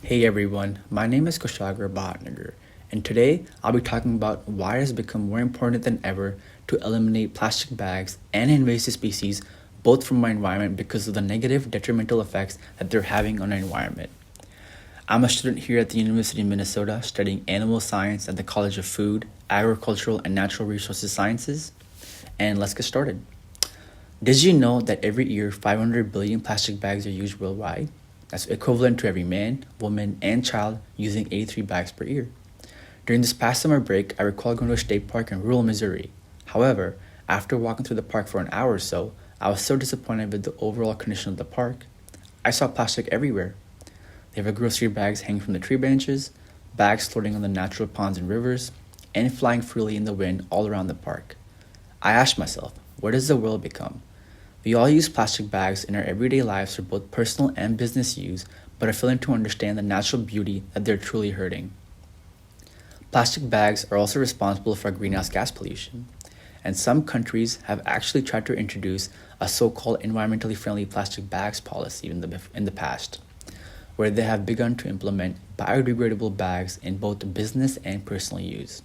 Hey everyone, my name is Kushagra Bhatnagar, and today I'll be talking about why it has become more important than ever to eliminate plastic bags and invasive species both from our environment because of the negative detrimental effects that they're having on our environment. I'm a student here at the University of Minnesota studying animal science at the College of Food, Agricultural, and Natural Resources Sciences, and let's get started. Did you know that every year 500 billion plastic bags are used worldwide? That's equivalent to every man, woman, and child using 83 bags per year. During this past summer break, I recall going to a state park in rural Missouri. However, after walking through the park for an hour or so, I was so disappointed with the overall condition of the park. I saw plastic everywhere. There were grocery bags hanging from the tree branches, bags floating on the natural ponds and rivers, and flying freely in the wind all around the park. I asked myself, where does the world become? We all use plastic bags in our everyday lives for both personal and business use, but are failing to understand the natural beauty that they're truly hurting. Plastic bags are also responsible for greenhouse gas pollution, and some countries have actually tried to introduce a so-called environmentally friendly plastic bags policy in the past, where they have begun to implement biodegradable bags in both business and personal use.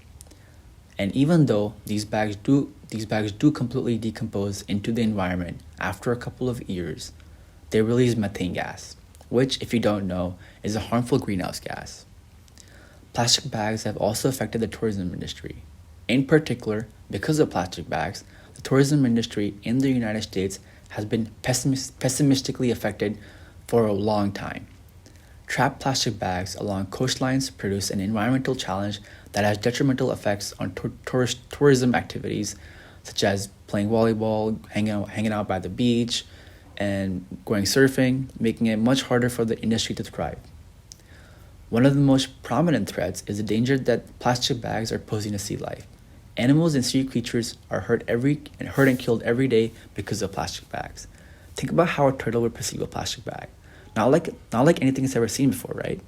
And even though these bags do completely decompose into the environment after a couple of years, they release methane gas, which, if you don't know, is a harmful greenhouse gas. Plastic bags have also affected the tourism industry. In particular, because of plastic bags, the tourism industry in the United States has been pessimistically affected for a long time. Trapped plastic bags along coastlines produce an environmental challenge that has detrimental effects on tourism activities such as playing volleyball, hanging out by the beach, and going surfing, making it much harder for the industry to thrive. One of the most prominent threats is the danger that plastic bags are posing to sea life. Animals and sea creatures are hurt and killed every day because of plastic bags. Think about how a turtle would perceive a plastic bag. Not like anything it's ever seen before, right?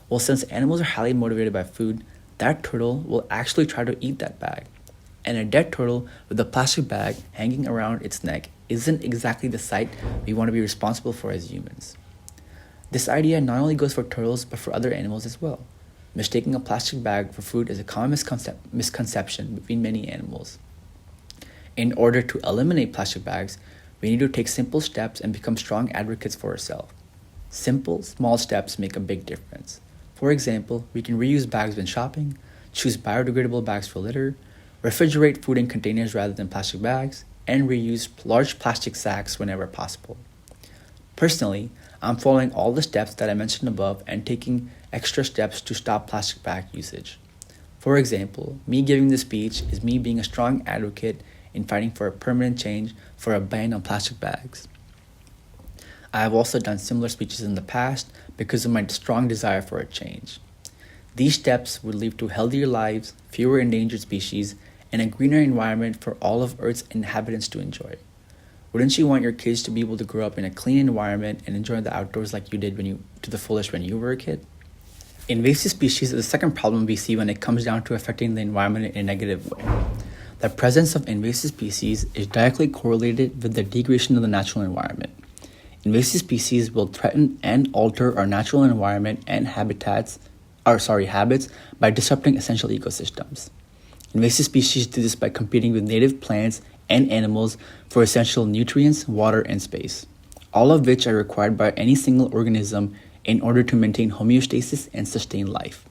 Well, since animals are highly motivated by food, that turtle will actually try to eat that bag. And a dead turtle with a plastic bag hanging around its neck isn't exactly the sight we want to be responsible for as humans. This idea not only goes for turtles, but for other animals as well. Mistaking a plastic bag for food is a common misconception between many animals. In order to eliminate plastic bags, we need to take simple steps and become strong advocates for ourselves. Simple, small steps make a big difference. For example, we can reuse bags when shopping, choose biodegradable bags for litter, refrigerate food in containers rather than plastic bags, and reuse large plastic sacks whenever possible. Personally, I'm following all the steps that I mentioned above and taking extra steps to stop plastic bag usage. For example, me giving this speech is me being a strong advocate in fighting for a permanent change for a ban on plastic bags. I have also done similar speeches in the past because of my strong desire for a change. These steps would lead to healthier lives, fewer endangered species, and a greener environment for all of Earth's inhabitants to enjoy. Wouldn't you want your kids to be able to grow up in a clean environment and enjoy the outdoors like you did to the fullest when you were a kid? Invasive species is the second problem we see when it comes down to affecting the environment in a negative way. The presence of invasive species is directly correlated with the degradation of the natural environment. Invasive species will threaten and alter our natural environment and habits by disrupting essential ecosystems. Invasive species do this by competing with native plants and animals for essential nutrients, water, and space, all of which are required by any single organism in order to maintain homeostasis and sustain life.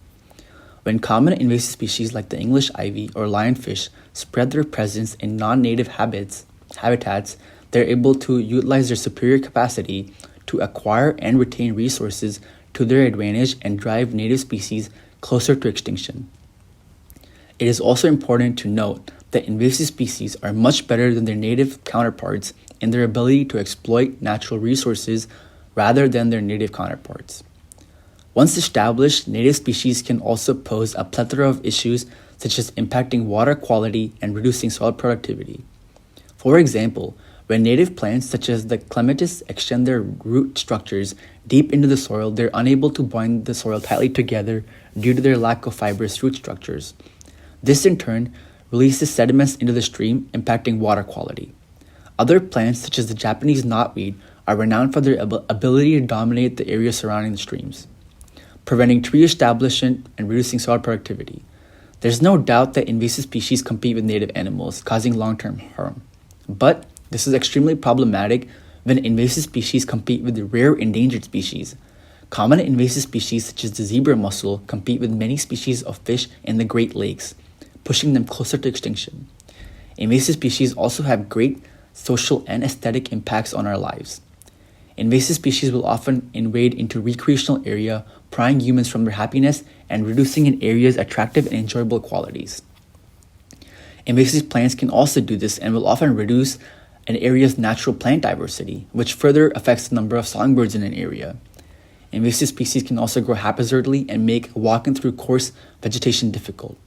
When common invasive species like the English ivy or lionfish spread their presence in non-native habitats, they're able to utilize their superior capacity to acquire and retain resources to their advantage and drive native species closer to extinction. It is also important to note that invasive species are much better than their native counterparts in their ability to exploit natural resources rather than their native counterparts. Once established, native species can also pose a plethora of issues such as impacting water quality and reducing soil productivity. For example, when native plants such as the clematis extend their root structures deep into the soil, they're unable to bind the soil tightly together due to their lack of fibrous root structures. This in turn releases sediments into the stream, impacting water quality. Other plants such as the Japanese knotweed are renowned for their ability to dominate the area surrounding the streams. preventing tree establishment and reducing soil productivity. There's no doubt that invasive species compete with native animals, causing long-term harm. But this is extremely problematic when invasive species compete with the rare endangered species. Common invasive species such as the zebra mussel compete with many species of fish in the Great Lakes, pushing them closer to extinction. Invasive species also have great social and aesthetic impacts on our lives. Invasive species will often invade into recreational area, prying humans from their happiness and reducing an area's attractive and enjoyable qualities. Invasive plants can also do this and will often reduce an area's natural plant diversity, which further affects the number of songbirds in an area. Invasive species can also grow haphazardly and make walking through coarse vegetation difficult.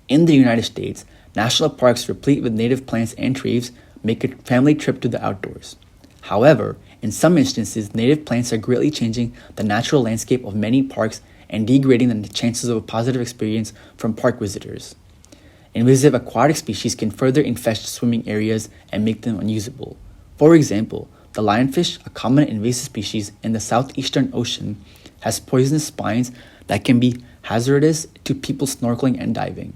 In the United States, national parks replete with native plants and trees make a family trip to the outdoors. However, in some instances, native plants are greatly changing the natural landscape of many parks and degrading the chances of a positive experience from park visitors. Invasive aquatic species can further infest swimming areas and make them unusable. For example, the lionfish, a common invasive species in the southeastern ocean, has poisonous spines that can be hazardous to people snorkeling and diving.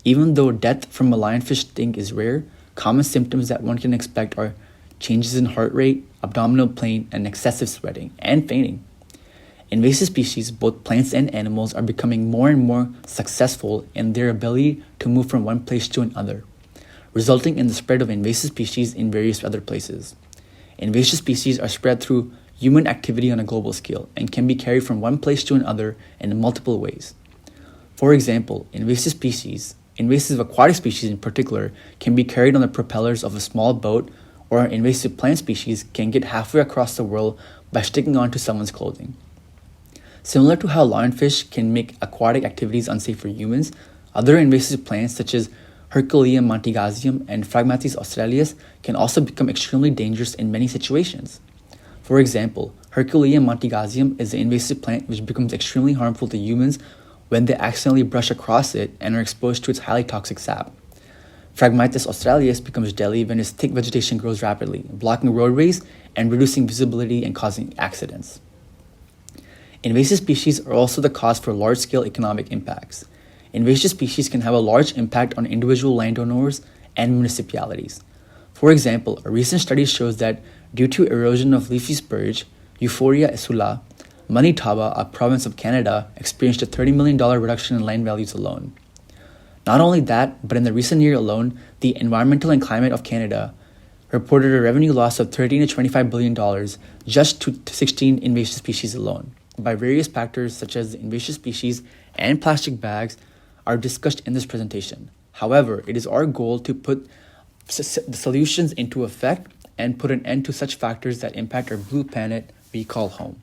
Even though death from a lionfish sting is rare, common symptoms that one can expect are changes in heart rate, abdominal pain, and excessive sweating, and fainting. Invasive species, both plants and animals, are becoming more and more successful in their ability to move from one place to another, resulting in the spread of invasive species in various other places. Invasive species are spread through human activity on a global scale and can be carried from one place to another in multiple ways. For example, invasive aquatic species in particular, can be carried on the propellers of a small boat, or an invasive plant species can get halfway across the world by sticking onto someone's clothing. Similar to how lionfish can make aquatic activities unsafe for humans, other invasive plants such as Herculeum montigasium and Phragmites australis can also become extremely dangerous in many situations. For example, Herculeum montigasium is an invasive plant which becomes extremely harmful to humans when they accidentally brush across it and are exposed to its highly toxic sap. Phragmites australis becomes deadly when its thick vegetation grows rapidly, blocking roadways and reducing visibility and causing accidents. Invasive species are also the cause for large-scale economic impacts. Invasive species can have a large impact on individual landowners and municipalities. For example, a recent study shows that due to erosion of leafy spurge, Euphorbia esula, Manitoba, a province of Canada, experienced a $30 million reduction in land values alone. Not only that, but in the recent year alone, the Environmental and Climate of Canada reported a revenue loss of $13 to $25 billion just to 16 invasive species alone, by various factors such as invasive species and plastic bags are discussed in this presentation. However, it is our goal to put the solutions into effect and put an end to such factors that impact our blue planet we call home.